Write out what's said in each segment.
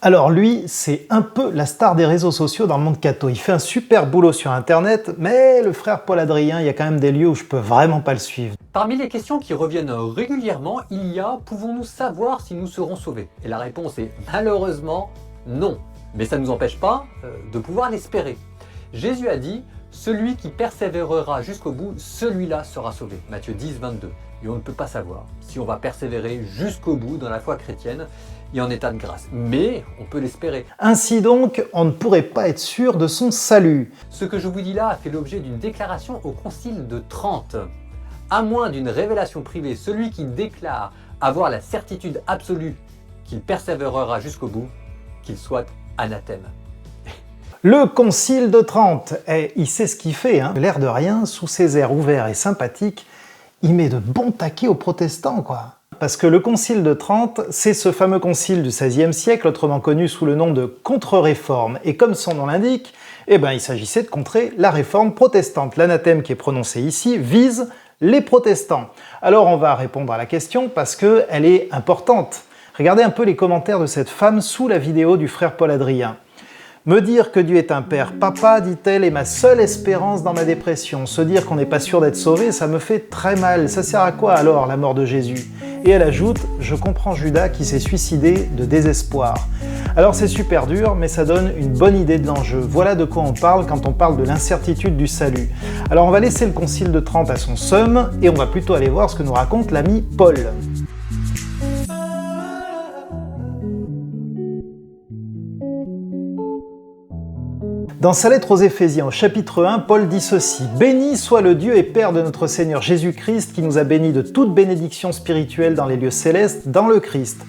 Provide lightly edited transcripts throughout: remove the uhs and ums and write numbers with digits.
Alors lui, c'est un peu la star des réseaux sociaux dans le monde catho. Il fait un super boulot sur internet, mais le frère Paul Adrien, il y a quand même des lieux où je peux vraiment pas le suivre. Parmi les questions qui reviennent régulièrement, il y a « Pouvons-nous savoir si nous serons sauvés ?» Et la réponse est malheureusement non. Mais ça ne nous empêche pas de pouvoir l'espérer. Jésus a dit « Celui qui persévérera jusqu'au bout, celui-là sera sauvé ». Matthieu 10, 22. Et on ne peut pas savoir si on va persévérer jusqu'au bout dans la foi chrétienne et en état de grâce. Mais on peut l'espérer. Ainsi donc, on ne pourrait pas être sûr de son salut. Ce que je vous dis là a fait l'objet d'une déclaration au Concile de Trente. À moins d'une révélation privée, celui qui déclare avoir la certitude absolue qu'il persévérera jusqu'au bout, qu'il soit anathème. Le Concile de Trente, il sait ce qu'il fait, hein. L'air de rien, sous ses airs ouverts et sympathiques, il met de bons taquets aux protestants, quoi. Parce que le Concile de Trente, c'est ce fameux concile du XVIe siècle, autrement connu sous le nom de Contre-Réforme. Et comme son nom l'indique, il s'agissait de contrer la réforme protestante. L'anathème qui est prononcé ici vise les protestants. Alors on va répondre à la question parce qu'elle est importante. Regardez un peu les commentaires de cette femme sous la vidéo du frère Paul Adrien. Me dire que Dieu est un père papa, dit-elle, est ma seule espérance dans ma dépression. Se dire qu'on n'est pas sûr d'être sauvé, ça me fait très mal. Ça sert à quoi alors la mort de Jésus? Et elle ajoute, je comprends Judas qui s'est suicidé de désespoir. Alors c'est super dur, mais ça donne une bonne idée de l'enjeu. Voilà de quoi on parle quand on parle de l'incertitude du salut. Alors on va laisser le Concile de Trente à son somme, et on va plutôt aller voir ce que nous raconte l'ami Paul. Dans sa lettre aux Éphésiens, au chapitre 1, Paul dit ceci: « Béni soit le Dieu et Père de notre Seigneur Jésus-Christ, qui nous a bénis de toute bénédiction spirituelle dans les lieux célestes, dans le Christ.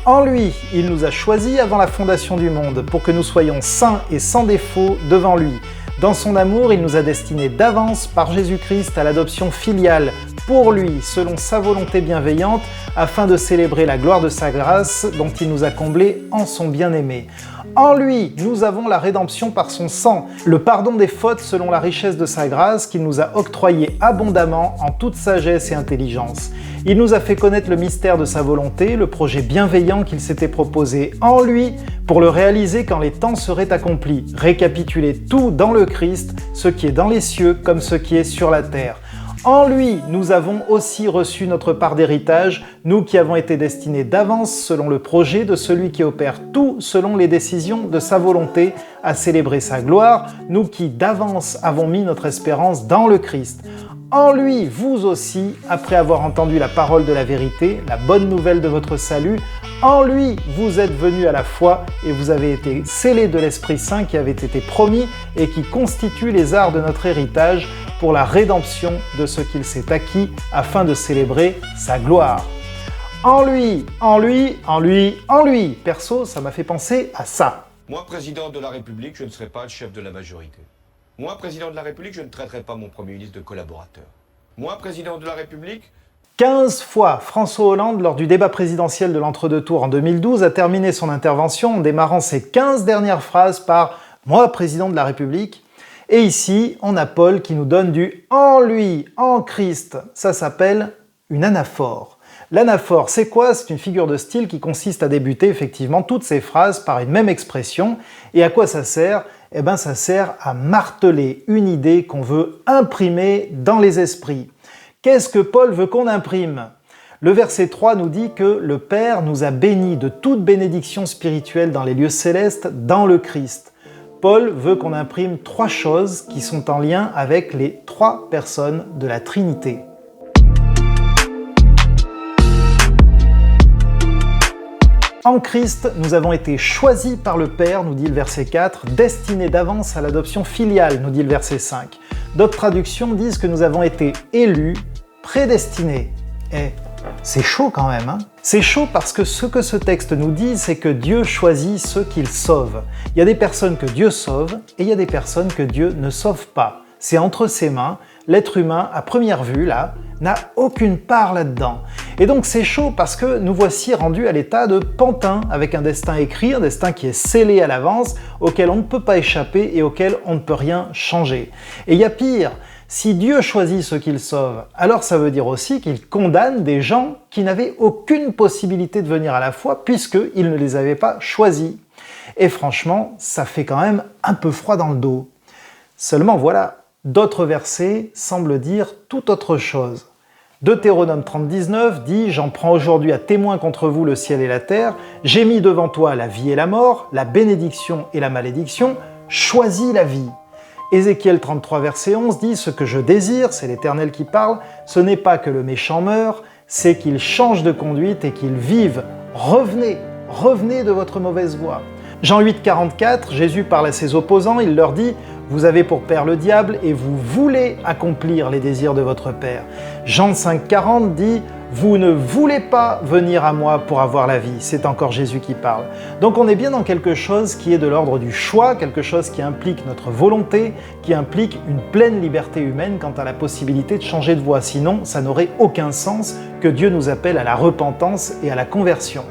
En lui, il nous a choisis avant la fondation du monde, pour que nous soyons saints et sans défaut devant lui. Dans son amour, il nous a destinés d'avance par Jésus-Christ à l'adoption filiale, pour lui, selon sa volonté bienveillante, afin de célébrer la gloire de sa grâce, dont il nous a comblés en son bien-aimé. En lui, nous avons la rédemption par son sang, le pardon des fautes selon la richesse de sa grâce qu'il nous a octroyé abondamment en toute sagesse et intelligence. Il nous a fait connaître le mystère de sa volonté, le projet bienveillant qu'il s'était proposé en lui pour le réaliser quand les temps seraient accomplis. Récapituler tout dans le Christ, ce qui est dans les cieux comme ce qui est sur la terre. En lui, nous avons aussi reçu notre part d'héritage, nous qui avons été destinés d'avance selon le projet de celui qui opère tout selon les décisions de sa volonté à célébrer sa gloire, nous qui d'avance avons mis notre espérance dans le Christ. En lui, vous aussi, après avoir entendu la parole de la vérité, la bonne nouvelle de votre salut, en lui, vous êtes venus à la foi et vous avez été scellés de l'Esprit Saint qui avait été promis et qui constitue les arts de notre héritage pour la rédemption de ce qu'il s'est acquis afin de célébrer sa gloire. En lui, en lui, en lui, en lui. Perso, ça m'a fait penser à ça. Moi, président de la République, je ne serai pas le chef de la majorité. Moi, président de la République, je ne traiterai pas mon Premier ministre de collaborateur. Moi, président de la République... 15 fois, François Hollande, lors du débat présidentiel de l'entre-deux tours en 2012, a terminé son intervention en démarrant ses 15 dernières phrases par « Moi, président de la République ». Et ici, on a Paul qui nous donne du « en lui »,« en Christ ». Ça s'appelle une anaphore. L'anaphore, c'est quoi? C'est une figure de style qui consiste à débuter effectivement toutes ces phrases par une même expression. Et à quoi ça sert? Ça sert à marteler une idée qu'on veut imprimer dans les esprits. Qu'est-ce que Paul veut qu'on imprime? Le verset 3 nous dit que le Père nous a bénis de toute bénédiction spirituelle dans les lieux célestes, dans le Christ. Paul veut qu'on imprime 3 choses qui sont en lien avec les 3 personnes de la Trinité. En Christ, nous avons été choisis par le Père, nous dit le verset 4, destinés d'avance à l'adoption filiale, nous dit le verset 5. D'autres traductions disent que nous avons été élus, prédestinés. C'est chaud quand même, hein? C'est chaud parce que ce que ce texte nous dit, c'est que Dieu choisit ceux qu'il sauve. Il y a des personnes que Dieu sauve et il y a des personnes que Dieu ne sauve pas. C'est entre ses mains. L'être humain, à première vue, là, n'a aucune part là-dedans. Et donc c'est chaud parce que nous voici rendus à l'état de pantin, avec un destin écrit, un destin qui est scellé à l'avance, auquel on ne peut pas échapper et auquel on ne peut rien changer. Et il y a pire, si Dieu choisit ceux qu'il sauve, alors ça veut dire aussi qu'il condamne des gens qui n'avaient aucune possibilité de venir à la foi puisqu'il ne les avait pas choisis. Et franchement, ça fait quand même un peu froid dans le dos. Seulement voilà, d'autres versets semblent dire tout autre chose. Deutéronome 30,19 dit « J'en prends aujourd'hui à témoin contre vous le ciel et la terre, j'ai mis devant toi la vie et la mort, la bénédiction et la malédiction, choisis la vie. » Ézéchiel 33, verset 11 dit « Ce que je désire, c'est l'Éternel qui parle, ce n'est pas que le méchant meure, c'est qu'il change de conduite et qu'il vive. Revenez, revenez de votre mauvaise voie. » Jean 8, 44, Jésus parle à ses opposants, il leur dit « Vous avez pour père le diable et vous voulez accomplir les désirs de votre père. » Jean 5, 40 dit « Vous ne voulez pas venir à moi pour avoir la vie. » C'est encore Jésus qui parle. Donc on est bien dans quelque chose qui est de l'ordre du choix, quelque chose qui implique notre volonté, qui implique une pleine liberté humaine quant à la possibilité de changer de voie. Sinon, ça n'aurait aucun sens que Dieu nous appelle à la repentance et à la conversion.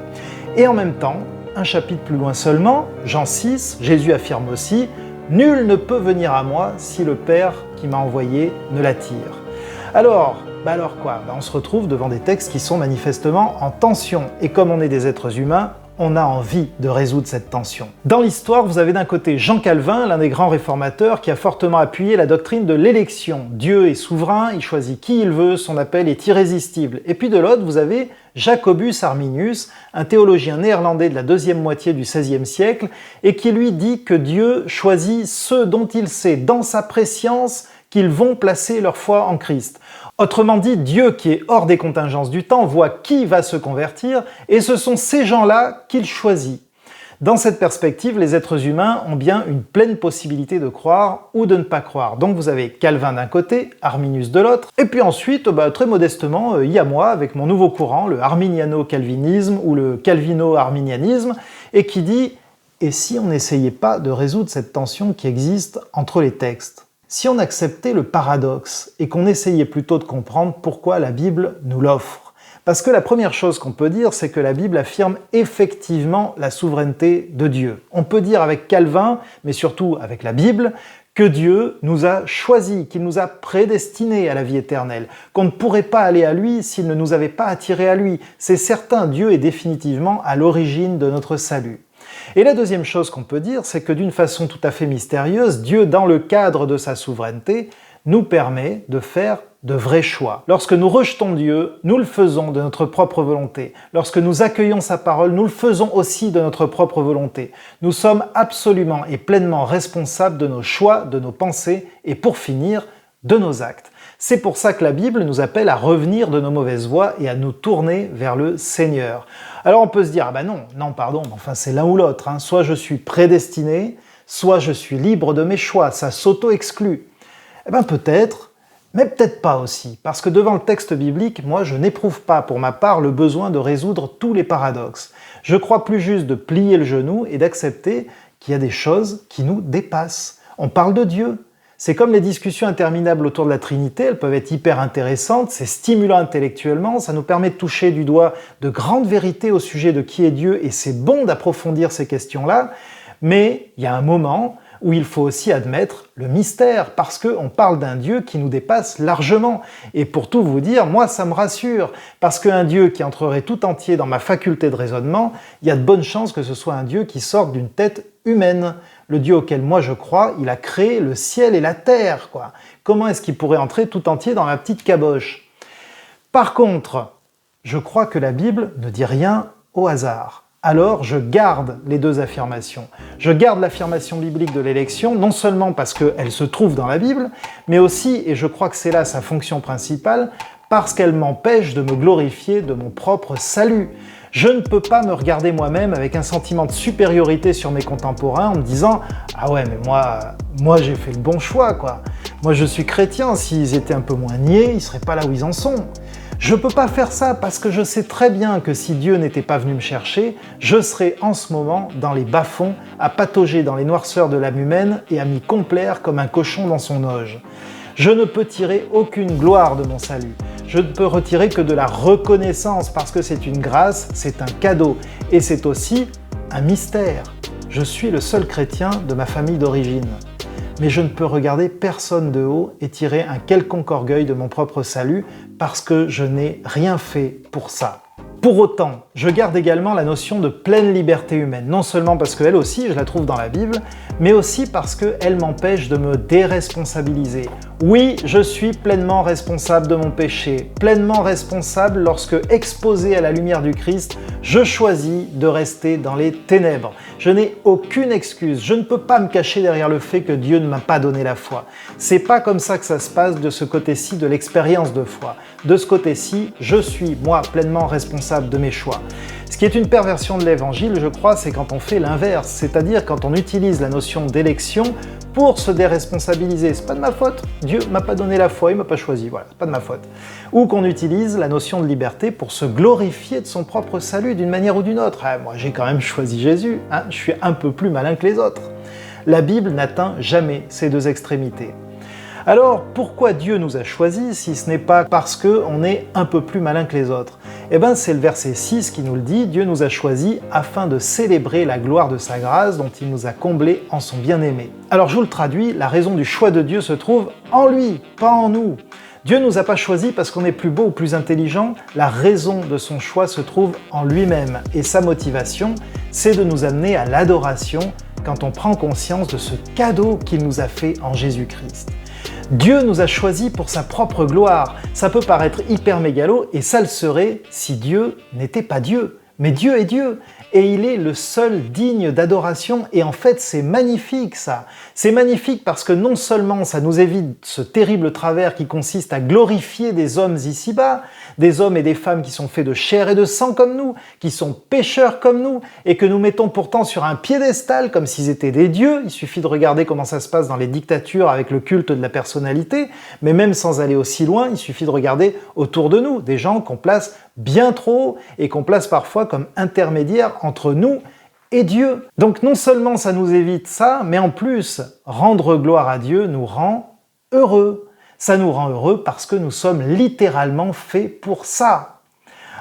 Et en même temps, un chapitre plus loin seulement, Jean 6, Jésus affirme aussi « Nul ne peut venir à moi si le Père qui m'a envoyé ne l'attire. » Alors quoi? On se retrouve devant des textes qui sont manifestement en tension. Et comme on est des êtres humains, on a envie de résoudre cette tension. Dans l'histoire, vous avez d'un côté Jean Calvin, l'un des grands réformateurs, qui a fortement appuyé la doctrine de l'élection. Dieu est souverain, il choisit qui il veut, son appel est irrésistible. Et puis de l'autre, vous avez Jacobus Arminius, un théologien néerlandais de la deuxième moitié du XVIe siècle, et qui lui dit que Dieu choisit ceux dont il sait, dans sa prescience, qu'ils vont placer leur foi en Christ. Autrement dit, Dieu, qui est hors des contingences du temps, voit qui va se convertir, et ce sont ces gens-là qu'il choisit. Dans cette perspective, les êtres humains ont bien une pleine possibilité de croire ou de ne pas croire. Donc vous avez Calvin d'un côté, Arminius de l'autre, et puis ensuite, très modestement, il y a moi, avec mon nouveau courant, le arminiano-calvinisme ou le calvino-arminianisme, et qui dit « Et si on n'essayait pas de résoudre cette tension qui existe entre les textes ? Si on acceptait le paradoxe et qu'on essayait plutôt de comprendre pourquoi la Bible nous l'offre. Parce que la première chose qu'on peut dire, c'est que la Bible affirme effectivement la souveraineté de Dieu. On peut dire avec Calvin, mais surtout avec la Bible, que Dieu nous a choisis, qu'il nous a prédestinés à la vie éternelle, qu'on ne pourrait pas aller à lui s'il ne nous avait pas attirés à lui. C'est certain, Dieu est définitivement à l'origine de notre salut. Et la deuxième chose qu'on peut dire, c'est que d'une façon tout à fait mystérieuse, Dieu, dans le cadre de sa souveraineté, nous permet de faire de vrais choix. Lorsque nous rejetons Dieu, nous le faisons de notre propre volonté. Lorsque nous accueillons sa parole, nous le faisons aussi de notre propre volonté. Nous sommes absolument et pleinement responsables de nos choix, de nos pensées et pour finir, de nos actes. C'est pour ça que la Bible nous appelle à revenir de nos mauvaises voies et à nous tourner vers le Seigneur. Alors on peut se dire, ah ben non, pardon, enfin c'est l'un ou l'autre, hein. Soit je suis prédestiné, soit je suis libre de mes choix, ça s'auto-exclut. Eh bien peut-être, mais peut-être pas aussi, parce que devant le texte biblique, moi je n'éprouve pas pour ma part le besoin de résoudre tous les paradoxes. Je crois plus juste de plier le genou et d'accepter qu'il y a des choses qui nous dépassent. On parle de Dieu. C'est comme les discussions interminables autour de la Trinité, elles peuvent être hyper intéressantes, c'est stimulant intellectuellement, ça nous permet de toucher du doigt de grandes vérités au sujet de qui est Dieu, et c'est bon d'approfondir ces questions-là, mais il y a un moment où il faut aussi admettre le mystère, parce qu'on parle d'un Dieu qui nous dépasse largement. Et pour tout vous dire, moi ça me rassure, parce qu'un Dieu qui entrerait tout entier dans ma faculté de raisonnement, il y a de bonnes chances que ce soit un Dieu qui sorte d'une tête humaine. Le Dieu auquel moi je crois, il a créé le ciel et la terre, quoi. Comment est-ce qu'il pourrait entrer tout entier dans ma petite caboche? Par contre, je crois que la Bible ne dit rien au hasard. Alors je garde les deux affirmations. Je garde l'affirmation biblique de l'élection, non seulement parce qu'elle se trouve dans la Bible, mais aussi, et je crois que c'est là sa fonction principale, parce qu'elle m'empêche de me glorifier de mon propre salut. Je ne peux pas me regarder moi-même avec un sentiment de supériorité sur mes contemporains en me disant « Ah ouais, mais moi j'ai fait le bon choix, quoi. Moi je suis chrétien, s'ils étaient un peu moins niais, ils seraient pas là où ils en sont. » Je peux pas faire ça parce que je sais très bien que si Dieu n'était pas venu me chercher, je serais en ce moment dans les bas-fonds, à patauger dans les noirceurs de l'âme humaine et à m'y complaire comme un cochon dans son auge. Je ne peux tirer aucune gloire de mon salut. Je ne peux retirer que de la reconnaissance parce que c'est une grâce, c'est un cadeau et c'est aussi un mystère. Je suis le seul chrétien de ma famille d'origine. Mais je ne peux regarder personne de haut et tirer un quelconque orgueil de mon propre salut parce que je n'ai rien fait pour ça. Pour autant, je garde également la notion de pleine liberté humaine, non seulement parce qu'elle aussi, je la trouve dans la Bible, mais aussi parce qu'elle m'empêche de me déresponsabiliser. Oui, je suis pleinement responsable de mon péché, pleinement responsable lorsque, exposé à la lumière du Christ, je choisis de rester dans les ténèbres. Je n'ai aucune excuse, je ne peux pas me cacher derrière le fait que Dieu ne m'a pas donné la foi. C'est pas comme ça que ça se passe de ce côté-ci de l'expérience de foi. De ce côté-ci, je suis, moi, pleinement responsable de mes choix. Ce qui est une perversion de l'évangile, je crois, c'est quand on fait l'inverse, c'est-à-dire quand on utilise la notion d'élection pour se déresponsabiliser. C'est pas de ma faute, Dieu m'a pas donné la foi, il m'a pas choisi, voilà, c'est pas de ma faute. Ou qu'on utilise la notion de liberté pour se glorifier de son propre salut d'une manière ou d'une autre. Ah, moi j'ai quand même choisi Jésus, hein, je suis un peu plus malin que les autres. La Bible n'atteint jamais ces deux extrémités. Alors, pourquoi Dieu nous a choisis si ce n'est pas parce qu'on est un peu plus malin que les autres? Eh bien, c'est le verset 6 qui nous le dit, Dieu nous a choisis afin de célébrer la gloire de sa grâce dont il nous a comblés en son bien-aimé. Alors, je vous le traduis, la raison du choix de Dieu se trouve en lui, pas en nous. Dieu ne nous a pas choisis parce qu'on est plus beau ou plus intelligent, la raison de son choix se trouve en lui-même. Et sa motivation, c'est de nous amener à l'adoration quand on prend conscience de ce cadeau qu'il nous a fait en Jésus-Christ. Dieu nous a choisis pour sa propre gloire. Ça peut paraître hyper mégalo, et ça le serait si Dieu n'était pas Dieu. Mais Dieu est Dieu, et il est le seul digne d'adoration, et en fait c'est magnifique ça. C'est magnifique parce que non seulement ça nous évite ce terrible travers qui consiste à glorifier des hommes ici-bas, des hommes et des femmes qui sont faits de chair et de sang comme nous, qui sont pécheurs comme nous, et que nous mettons pourtant sur un piédestal comme s'ils étaient des dieux. Il suffit de regarder comment ça se passe dans les dictatures avec le culte de la personnalité, mais même sans aller aussi loin, il suffit de regarder autour de nous, des gens qu'on place bien trop haut et qu'on place parfois comme intermédiaires entre nous et Dieu. Donc non seulement ça nous évite ça, mais en plus, rendre gloire à Dieu nous rend heureux. Ça nous rend heureux parce que nous sommes littéralement faits pour ça.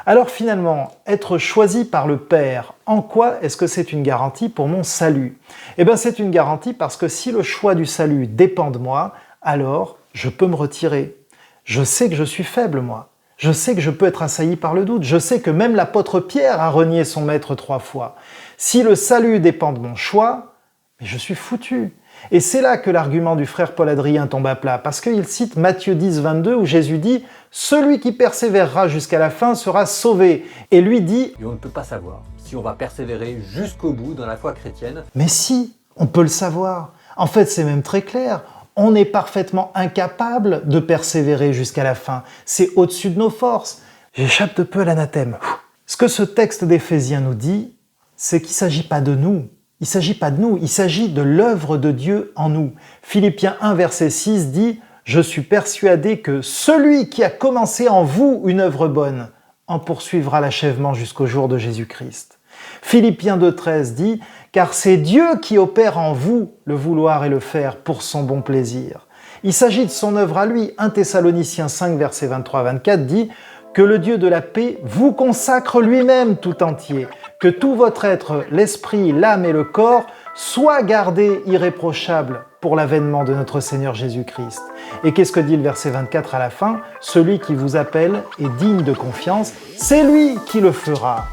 Alors finalement, être choisi par le Père, en quoi est-ce que c'est une garantie pour mon salut? Eh bien c'est une garantie parce que si le choix du salut dépend de moi, alors je peux me retirer. Je sais que je suis faible, moi. Je sais que je peux être assailli par le doute. Je sais que même l'apôtre Pierre a renié son maître 3 fois. Si le salut dépend de mon choix, mais je suis foutu. Et c'est là que l'argument du frère Paul Adrien tombe à plat, parce qu'il cite Matthieu 10, 22, où Jésus dit « Celui qui persévérera jusqu'à la fin sera sauvé ». Et lui dit Et on ne peut pas savoir si on va persévérer jusqu'au bout dans la foi chrétienne. « Mais si, on peut le savoir. En fait, c'est même très clair. On est parfaitement incapable de persévérer jusqu'à la fin. C'est au-dessus de nos forces. » J'échappe de peu à l'anathème. Ce que ce texte d'Éphésiens nous dit, c'est qu'il ne s'agit pas de nous. Il ne s'agit pas de nous, il s'agit de l'œuvre de Dieu en nous. Philippiens 1, verset 6 dit « Je suis persuadé que celui qui a commencé en vous une œuvre bonne en poursuivra l'achèvement jusqu'au jour de Jésus-Christ. » Philippiens 2, 13 dit « Car c'est Dieu qui opère en vous le vouloir et le faire pour son bon plaisir. » Il s'agit de son œuvre à lui. 1 Thessaloniciens 5, verset 23-24 dit « Que le Dieu de la paix vous consacre lui-même tout entier, que tout votre être, l'esprit, l'âme et le corps, soient gardés irréprochables pour l'avènement de notre Seigneur Jésus-Christ. » Et qu'est-ce que dit le verset 24 à la fin? « Celui qui vous appelle est digne de confiance, c'est lui qui le fera. »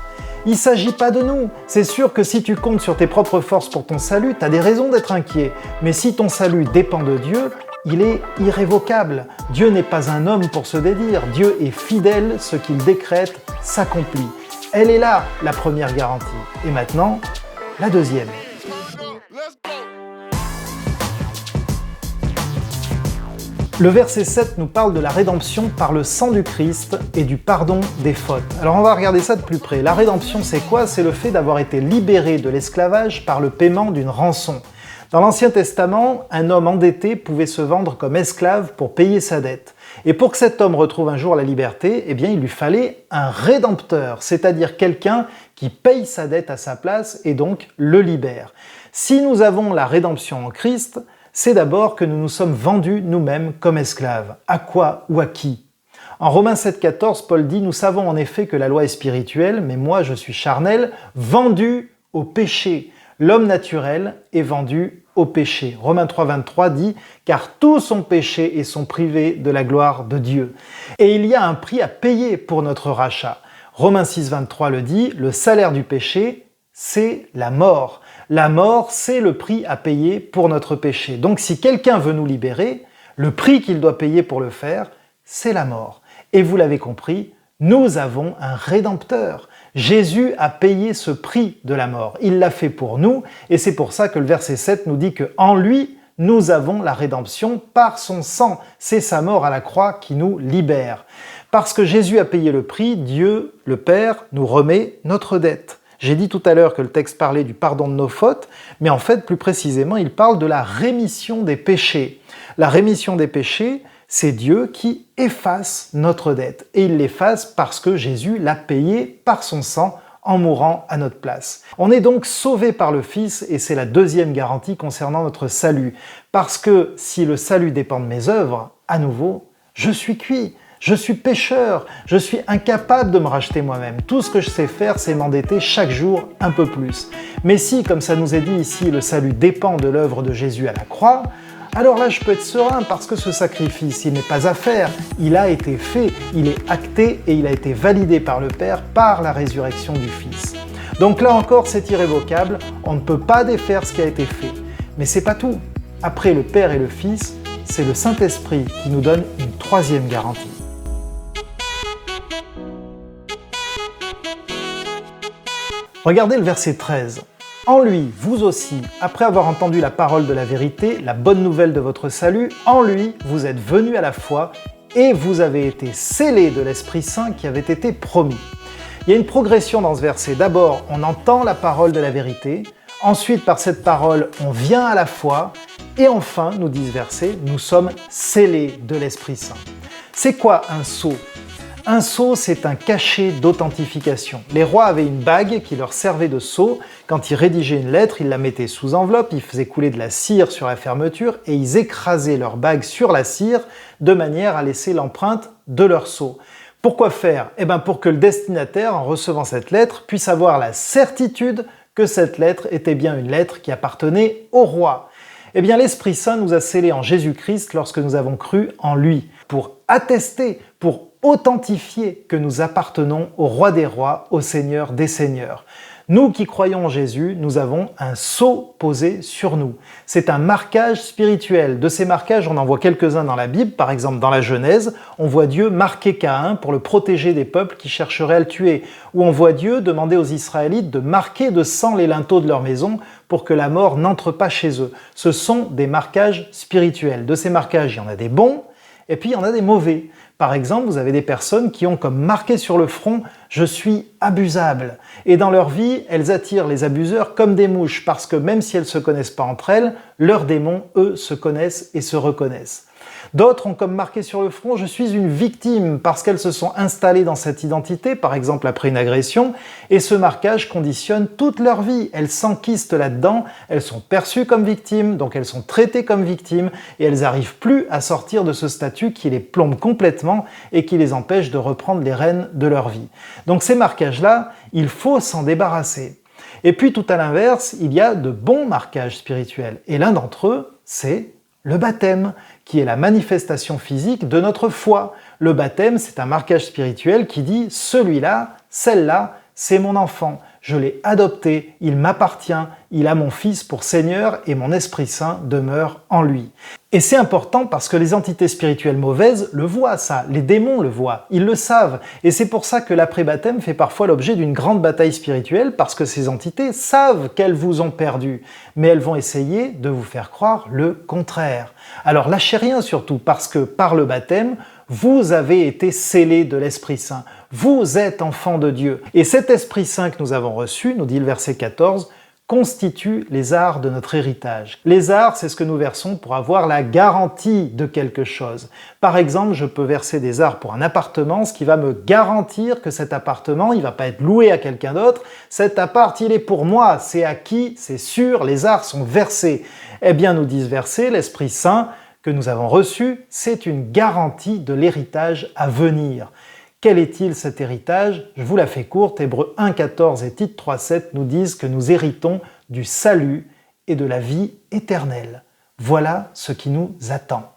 Il ne s'agit pas de nous. C'est sûr que si tu comptes sur tes propres forces pour ton salut, tu as des raisons d'être inquiet. Mais si ton salut dépend de Dieu, il est irrévocable. Dieu n'est pas un homme pour se dédire. Dieu est fidèle, ce qu'il décrète s'accomplit. Elle est là, la première garantie. Et maintenant, la deuxième. Le verset 7 nous parle de la rédemption par le sang du Christ et du pardon des fautes. Alors on va regarder ça de plus près. La rédemption, c'est quoi? C'est le fait d'avoir été libéré de l'esclavage par le paiement d'une rançon. Dans l'Ancien Testament, un homme endetté pouvait se vendre comme esclave pour payer sa dette. Et pour que cet homme retrouve un jour la liberté, eh bien, il lui fallait un rédempteur, c'est-à-dire quelqu'un qui paye sa dette à sa place et donc le libère. Si nous avons la rédemption en Christ, c'est d'abord que nous nous sommes vendus nous-mêmes comme esclaves. À quoi ou à qui? En Romains 7,14, Paul dit « Nous savons en effet que la loi est spirituelle, mais moi je suis charnel, vendu au péché. L'homme naturel est vendu au péché. » Romains 3,23 dit « Car tous ont péché et sont privés de la gloire de Dieu. » Et il y a un prix à payer pour notre rachat. Romains 6, 23 le dit, le salaire du péché, c'est la mort. La mort, c'est le prix à payer pour notre péché. Donc si quelqu'un veut nous libérer, le prix qu'il doit payer pour le faire, c'est la mort. Et vous l'avez compris, nous avons un Rédempteur. Jésus a payé ce prix de la mort. Il l'a fait pour nous, et c'est pour ça que le verset 7 nous dit qu'en lui, nous avons la rédemption par son sang. C'est sa mort à la croix qui nous libère. Parce que Jésus a payé le prix, Dieu, le Père, nous remet notre dette. J'ai dit tout à l'heure que le texte parlait du pardon de nos fautes, mais en fait, plus précisément, il parle de la rémission des péchés. La rémission des péchés, c'est Dieu qui efface notre dette. Et il l'efface parce que Jésus l'a payé par son sang en mourant à notre place. On est donc sauvé par le Fils, et c'est la deuxième garantie concernant notre salut. Parce que si le salut dépend de mes œuvres, à nouveau, je suis cuit. Je suis pécheur, je suis incapable de me racheter moi-même. Tout ce que je sais faire, c'est m'endetter chaque jour un peu plus. Mais si, comme ça nous est dit ici, le salut dépend de l'œuvre de Jésus à la croix, alors là je peux être serein parce que ce sacrifice, il n'est pas à faire, il a été fait, il est acté et il a été validé par le Père par la résurrection du Fils. Donc là encore, c'est irrévocable, on ne peut pas défaire ce qui a été fait. Mais c'est pas tout. Après le Père et le Fils, c'est le Saint-Esprit qui nous donne une troisième garantie. Regardez le verset 13. En lui, vous aussi, après avoir entendu la parole de la vérité, la bonne nouvelle de votre salut, en lui, vous êtes venus à la foi et vous avez été scellés de l'Esprit Saint qui avait été promis. Il y a une progression dans ce verset. D'abord, on entend la parole de la vérité. Ensuite, par cette parole, on vient à la foi. Et enfin, nous dit ce verset, nous sommes scellés de l'Esprit Saint. C'est quoi un sceau ? Un sceau, c'est un cachet d'authentification. Les rois avaient une bague qui leur servait de sceau. Quand ils rédigeaient une lettre, ils la mettaient sous enveloppe, ils faisaient couler de la cire sur la fermeture et ils écrasaient leur bague sur la cire de manière à laisser l'empreinte de leur sceau. Pourquoi faire ? Eh bien pour que le destinataire, en recevant cette lettre, puisse avoir la certitude que cette lettre était bien une lettre qui appartenait au roi. Eh bien l'Esprit Saint nous a scellés en Jésus-Christ lorsque nous avons cru en lui, pour attester, pour authentifier que nous appartenons au Roi des rois, au Seigneur des seigneurs. Nous qui croyons en Jésus, nous avons un sceau posé sur nous. C'est un marquage spirituel. De ces marquages, on en voit quelques-uns dans la Bible. Par exemple, dans la Genèse, on voit Dieu marquer Caïn pour le protéger des peuples qui chercheraient à le tuer. Ou on voit Dieu demander aux Israélites de marquer de sang les linteaux de leur maison pour que la mort n'entre pas chez eux. Ce sont des marquages spirituels. De ces marquages, il y en a des bons, et puis il y en a des mauvais. Par exemple, vous avez des personnes qui ont comme marqué sur le front « Je suis abusable ». Et dans leur vie, elles attirent les abuseurs comme des mouches, parce que même si elles ne se connaissent pas entre elles, leurs démons, eux, se connaissent et se reconnaissent. D'autres ont comme marqué sur le front « Je suis une victime » parce qu'elles se sont installées dans cette identité, par exemple après une agression, et ce marquage conditionne toute leur vie. Elles s'enquistent là-dedans, elles sont perçues comme victimes, donc elles sont traitées comme victimes, et elles n'arrivent plus à sortir de ce statut qui les plombe complètement et qui les empêche de reprendre les rênes de leur vie. Donc ces marquages-là, il faut s'en débarrasser. Et puis tout à l'inverse, il y a de bons marquages spirituels, et l'un d'entre eux, c'est le baptême, qui est la manifestation physique de notre foi. Le baptême, c'est un marquage spirituel qui dit « celui-là, celle-là, c'est mon enfant. Je l'ai adopté, il m'appartient, il a mon Fils pour Seigneur et mon Esprit Saint demeure en lui. » Et c'est important parce que les entités spirituelles mauvaises le voient ça, les démons le voient, ils le savent. Et c'est pour ça que l'après-baptême fait parfois l'objet d'une grande bataille spirituelle parce que ces entités savent qu'elles vous ont perdu, mais elles vont essayer de vous faire croire le contraire. Alors lâchez rien surtout parce que par le baptême, vous avez été scellés de l'Esprit Saint. Vous êtes enfants de Dieu. Et cet Esprit Saint que nous avons reçu, nous dit le verset 14, constitue les arts de notre héritage. Les arts, c'est ce que nous versons pour avoir la garantie de quelque chose. Par exemple, je peux verser des arts pour un appartement, ce qui va me garantir que cet appartement, il ne va pas être loué à quelqu'un d'autre. Cet appart, il est pour moi, c'est acquis, c'est sûr, les arts sont versés. Eh bien, nous dit ce verset, l'Esprit Saint que nous avons reçu, c'est une garantie de l'héritage à venir. Quel est-il cet héritage ? Je vous la fais courte, Hébreux 1,14 et Tite 3,7 nous disent que nous héritons du salut et de la vie éternelle. Voilà ce qui nous attend.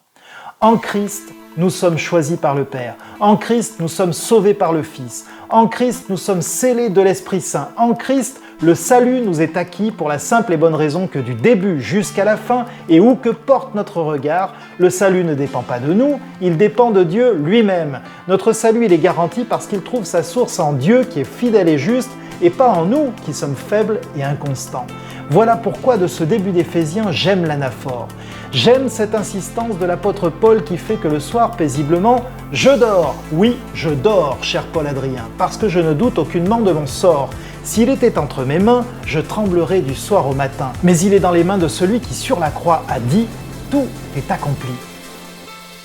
En Christ, nous sommes choisis par le Père. En Christ, nous sommes sauvés par le Fils. En Christ, nous sommes scellés de l'Esprit Saint. En Christ, le salut nous est acquis pour la simple et bonne raison que du début jusqu'à la fin, et où que porte notre regard, le salut ne dépend pas de nous, il dépend de Dieu lui-même. Notre salut, il est garanti parce qu'il trouve sa source en Dieu qui est fidèle et juste, et pas en nous qui sommes faibles et inconstants. Voilà pourquoi de ce début d'Éphésiens, j'aime l'anaphore. J'aime cette insistance de l'apôtre Paul qui fait que le soir, paisiblement, je dors. Oui, je dors, cher Paul Adrien, parce que je ne doute aucunement de mon sort. S'il était entre mes mains, je tremblerais du soir au matin. Mais il est dans les mains de celui qui sur la croix a dit « Tout est accompli ».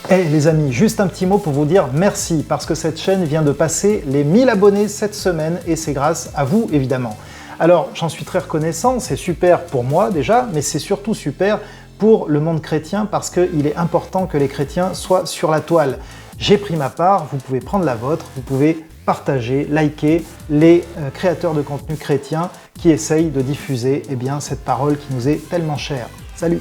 Les amis, juste un petit mot pour vous dire merci, parce que cette chaîne vient de passer les 1000 abonnés cette semaine, et c'est grâce à vous, évidemment. Alors, j'en suis très reconnaissant, c'est super pour moi déjà, mais c'est surtout super pour le monde chrétien, parce qu'il est important que les chrétiens soient sur la toile. J'ai pris ma part, vous pouvez prendre la vôtre, vous pouvez partager, liker les créateurs de contenu chrétiens qui essayent de diffuser cette parole qui nous est tellement chère. Salut!